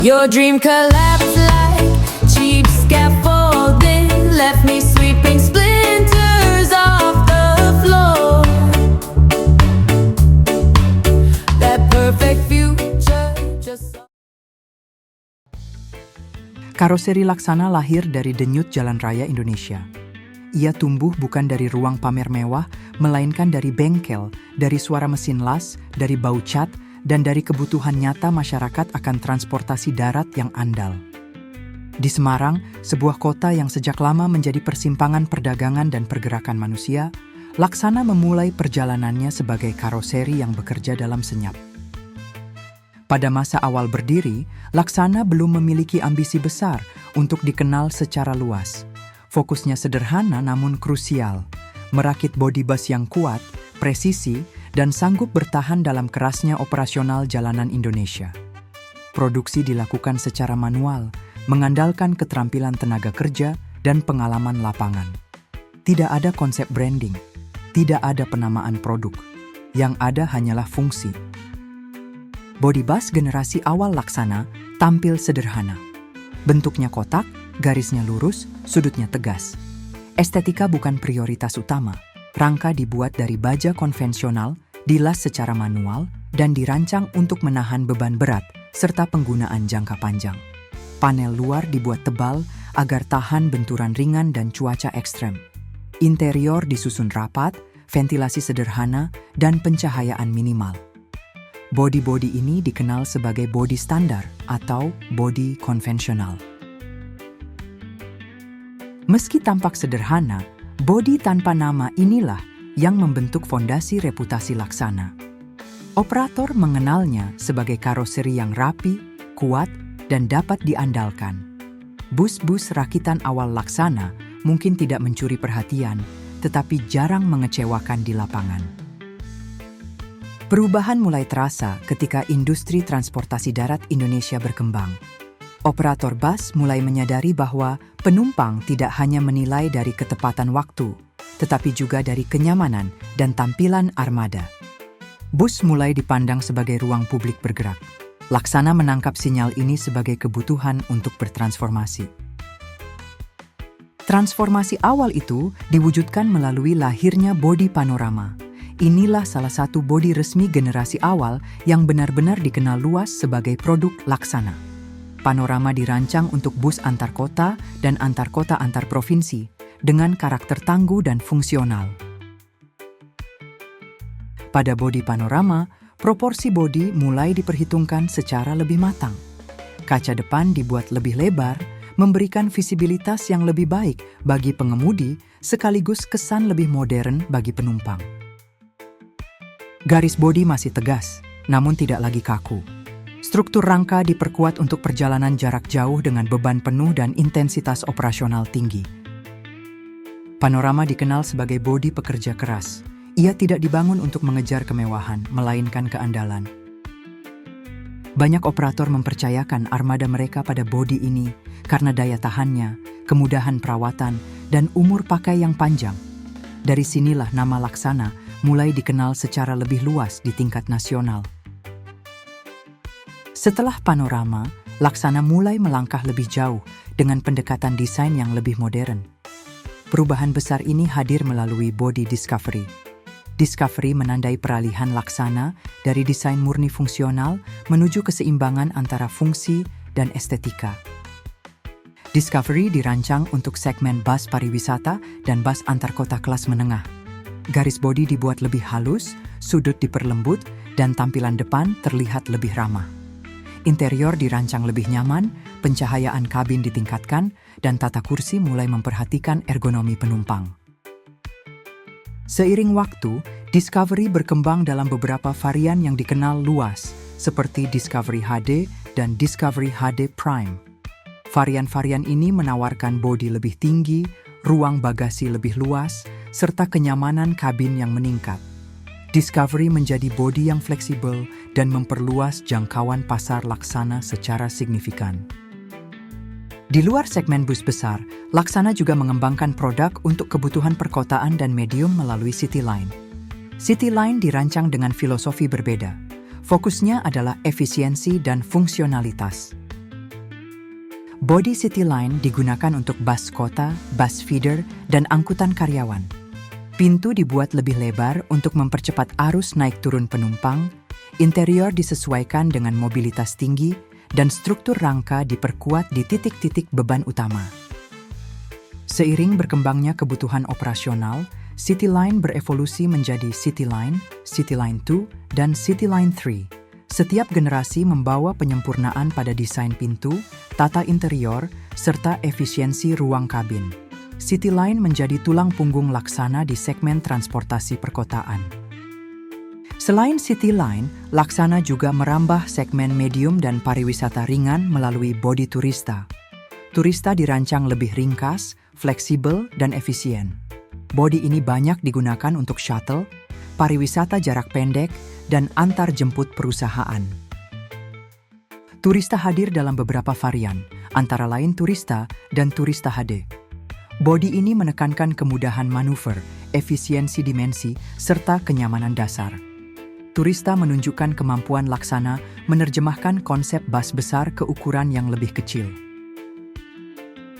Your dream collapsed like cheap scaffolding, left me sweeping splinters off the floor. That perfect future just... Karoseri Laksana lahir dari denyut jalan raya Indonesia. Ia tumbuh bukan dari ruang pamer mewah, melainkan dari bengkel, dari suara mesin las, dari bau cat, dan dari kebutuhan nyata masyarakat akan transportasi darat yang andal. Di Semarang, sebuah kota yang sejak lama menjadi persimpangan perdagangan dan pergerakan manusia, Laksana memulai perjalanannya sebagai karoseri yang bekerja dalam senyap. Pada masa awal berdiri, Laksana belum memiliki ambisi besar untuk dikenal secara luas. Fokusnya sederhana namun krusial, merakit bodi bus yang kuat, presisi, dan sanggup bertahan dalam kerasnya operasional jalanan Indonesia. Produksi dilakukan secara manual, mengandalkan keterampilan tenaga kerja dan pengalaman lapangan. Tidak ada konsep branding, tidak ada penamaan produk. Yang ada hanyalah fungsi. Bodi bus generasi awal Laksana tampil sederhana. Bentuknya kotak, garisnya lurus, sudutnya tegas. Estetika bukan prioritas utama. Rangka dibuat dari baja konvensional, dilas secara manual, dan dirancang untuk menahan beban berat serta penggunaan jangka panjang. Panel luar dibuat tebal agar tahan benturan ringan dan cuaca ekstrem. Interior disusun rapat, ventilasi sederhana, dan pencahayaan minimal. Bodi-bodi ini dikenal sebagai bodi standar atau bodi konvensional. Meski tampak sederhana, bodi tanpa nama inilah yang membentuk fondasi reputasi Laksana. Operator mengenalnya sebagai karoseri yang rapi, kuat, dan dapat diandalkan. Bus-bus rakitan awal Laksana mungkin tidak mencuri perhatian, tetapi jarang mengecewakan di lapangan. Perubahan mulai terasa ketika industri transportasi darat Indonesia berkembang. Operator bus mulai menyadari bahwa penumpang tidak hanya menilai dari ketepatan waktu, tetapi juga dari kenyamanan dan tampilan armada. Bus mulai dipandang sebagai ruang publik bergerak. Laksana menangkap sinyal ini sebagai kebutuhan untuk bertransformasi. Transformasi awal itu diwujudkan melalui lahirnya bodi panorama. Inilah salah satu bodi resmi generasi awal yang benar-benar dikenal luas sebagai produk Laksana. Panorama dirancang untuk bus antar kota dan antar kota antar provinsi dengan karakter tangguh dan fungsional. Pada bodi panorama, proporsi bodi mulai diperhitungkan secara lebih matang. Kaca depan dibuat lebih lebar, memberikan visibilitas yang lebih baik bagi pengemudi sekaligus kesan lebih modern bagi penumpang. Garis bodi masih tegas, namun tidak lagi kaku. Struktur rangka diperkuat untuk perjalanan jarak jauh dengan beban penuh dan intensitas operasional tinggi. Panorama dikenal sebagai bodi pekerja keras. Ia tidak dibangun untuk mengejar kemewahan, melainkan keandalan. Banyak operator mempercayakan armada mereka pada bodi ini karena daya tahannya, kemudahan perawatan, dan umur pakai yang panjang. Dari sinilah nama Laksana mulai dikenal secara lebih luas di tingkat nasional. Setelah panorama, Laksana mulai melangkah lebih jauh dengan pendekatan desain yang lebih modern. Perubahan besar ini hadir melalui bodi Discovery. Discovery menandai peralihan Laksana dari desain murni fungsional menuju keseimbangan antara fungsi dan estetika. Discovery dirancang untuk segmen bus pariwisata dan bus antar kota kelas menengah. Garis bodi dibuat lebih halus, sudut diperlembut, dan tampilan depan terlihat lebih ramah. Interior dirancang lebih nyaman, pencahayaan kabin ditingkatkan, dan tata kursi mulai memperhatikan ergonomi penumpang. Seiring waktu, Discovery berkembang dalam beberapa varian yang dikenal luas, seperti Discovery HD dan Discovery HD Prime. Varian-varian ini menawarkan bodi lebih tinggi, ruang bagasi lebih luas, serta kenyamanan kabin yang meningkat. Discovery menjadi bodi yang fleksibel dan memperluas jangkauan pasar Laksana secara signifikan. Di luar segmen bus besar, Laksana juga mengembangkan produk untuk kebutuhan perkotaan dan medium melalui City Line. City Line dirancang dengan filosofi berbeda. Fokusnya adalah efisiensi dan fungsionalitas. Body City Line digunakan untuk bus kota, bus feeder, dan angkutan karyawan. Pintu dibuat lebih lebar untuk mempercepat arus naik turun penumpang, interior disesuaikan dengan mobilitas tinggi, dan struktur rangka diperkuat di titik-titik beban utama. Seiring berkembangnya kebutuhan operasional, City Line berevolusi menjadi City Line 2, dan City Line 3. Setiap generasi membawa penyempurnaan pada desain pintu, tata interior, serta efisiensi ruang kabin. City Line menjadi tulang punggung Laksana di segmen transportasi perkotaan. Selain City Line, Laksana juga merambah segmen medium dan pariwisata ringan melalui Body Turista. Turista dirancang lebih ringkas, fleksibel, dan efisien. Body ini banyak digunakan untuk shuttle, pariwisata jarak pendek, dan antar jemput perusahaan. Turista hadir dalam beberapa varian, antara lain Turista dan Turista HD. Body ini menekankan kemudahan manuver, efisiensi dimensi, serta kenyamanan dasar. Turista menunjukkan kemampuan Laksana menerjemahkan konsep bus besar ke ukuran yang lebih kecil.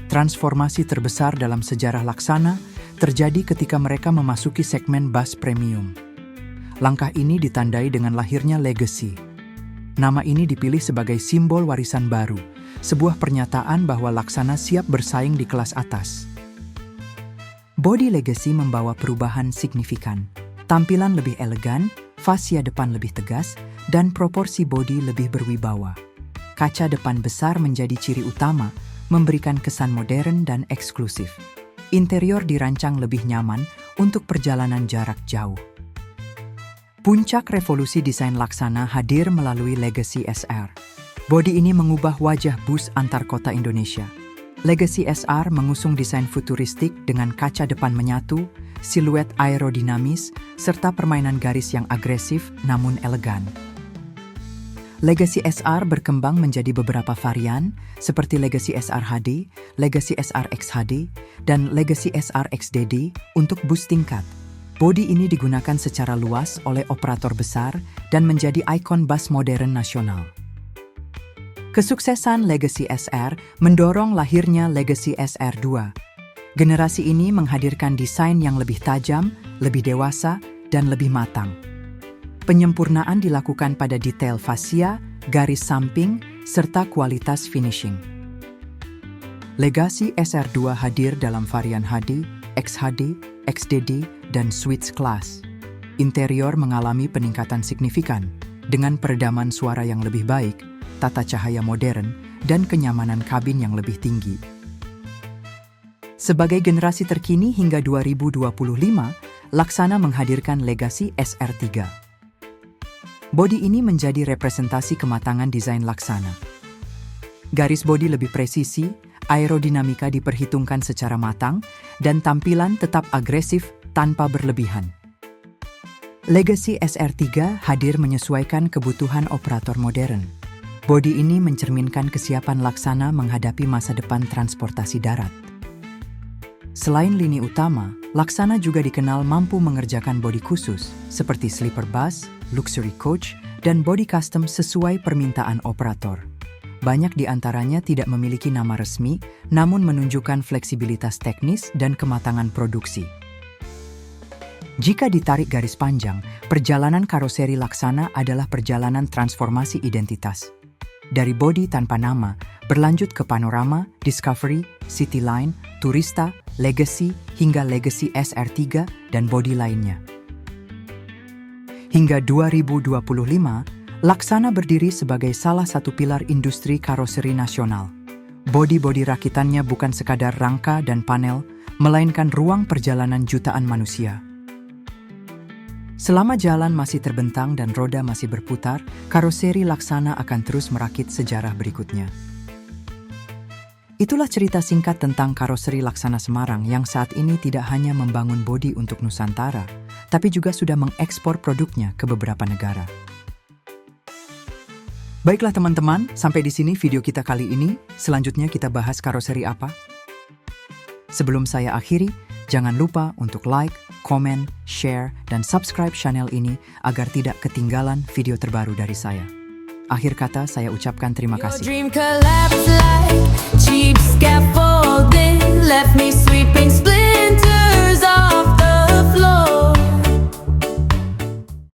Transformasi terbesar dalam sejarah Laksana terjadi ketika mereka memasuki segmen bus premium. Langkah ini ditandai dengan lahirnya Legacy. Nama ini dipilih sebagai simbol warisan baru, sebuah pernyataan bahwa Laksana siap bersaing di kelas atas. Body Legacy membawa perubahan signifikan. Tampilan lebih elegan, fascia depan lebih tegas, dan proporsi bodi lebih berwibawa. Kaca depan besar menjadi ciri utama, memberikan kesan modern dan eksklusif. Interior dirancang lebih nyaman untuk perjalanan jarak jauh. Puncak revolusi desain Laksana hadir melalui Legacy SR. Bodi ini mengubah wajah bus antar kota Indonesia. Legacy SR mengusung desain futuristik dengan kaca depan menyatu, siluet aerodinamis, serta permainan garis yang agresif namun elegan. Legacy SR berkembang menjadi beberapa varian, seperti Legacy SR HD, Legacy SR XHD, dan Legacy SR XDD untuk bus tingkat. Bodi ini digunakan secara luas oleh operator besar dan menjadi ikon bus modern nasional. Kesuksesan Legacy SR mendorong lahirnya Legacy SR2. Generasi ini menghadirkan desain yang lebih tajam, lebih dewasa, dan lebih matang. Penyempurnaan dilakukan pada detail fascia, garis samping, serta kualitas finishing. Legacy SR2 hadir dalam varian HD, XHD, XDD, dan Switch Class. Interior mengalami peningkatan signifikan dengan peredaman suara yang lebih baik, tata cahaya modern, dan kenyamanan kabin yang lebih tinggi. Sebagai generasi terkini hingga 2025, Laksana menghadirkan Legacy SR3. Bodi ini menjadi representasi kematangan desain Laksana. Garis bodi lebih presisi, aerodinamika diperhitungkan secara matang, dan tampilan tetap agresif tanpa berlebihan. Legacy SR3 hadir menyesuaikan kebutuhan operator modern. Bodi ini mencerminkan kesiapan Laksana menghadapi masa depan transportasi darat. Selain lini utama, Laksana juga dikenal mampu mengerjakan bodi khusus, seperti sleeper bus, luxury coach, dan bodi custom sesuai permintaan operator. Banyak di antaranya tidak memiliki nama resmi, namun menunjukkan fleksibilitas teknis dan kematangan produksi. Jika ditarik garis panjang, perjalanan karoseri Laksana adalah perjalanan transformasi identitas. Dari bodi tanpa nama, berlanjut ke Panorama, Discovery, City Line, Turista, Legacy, hingga Legacy SR3 dan bodi lainnya. Hingga 2025, Laksana berdiri sebagai salah satu pilar industri karoseri nasional. Bodi-bodi rakitannya bukan sekadar rangka dan panel, melainkan ruang perjalanan jutaan manusia. Selama jalan masih terbentang dan roda masih berputar, karoseri Laksana akan terus merakit sejarah berikutnya. Itulah cerita singkat tentang karoseri Laksana Semarang yang saat ini tidak hanya membangun bodi untuk Nusantara, tapi juga sudah mengekspor produknya ke beberapa negara. Baiklah teman-teman, sampai di sini video kita kali ini. Selanjutnya kita bahas karoseri apa? Sebelum saya akhiri, jangan lupa untuk like, komen, share, dan subscribe channel ini agar tidak ketinggalan video terbaru dari saya. Akhir kata saya ucapkan terima Your kasih. dream collapses.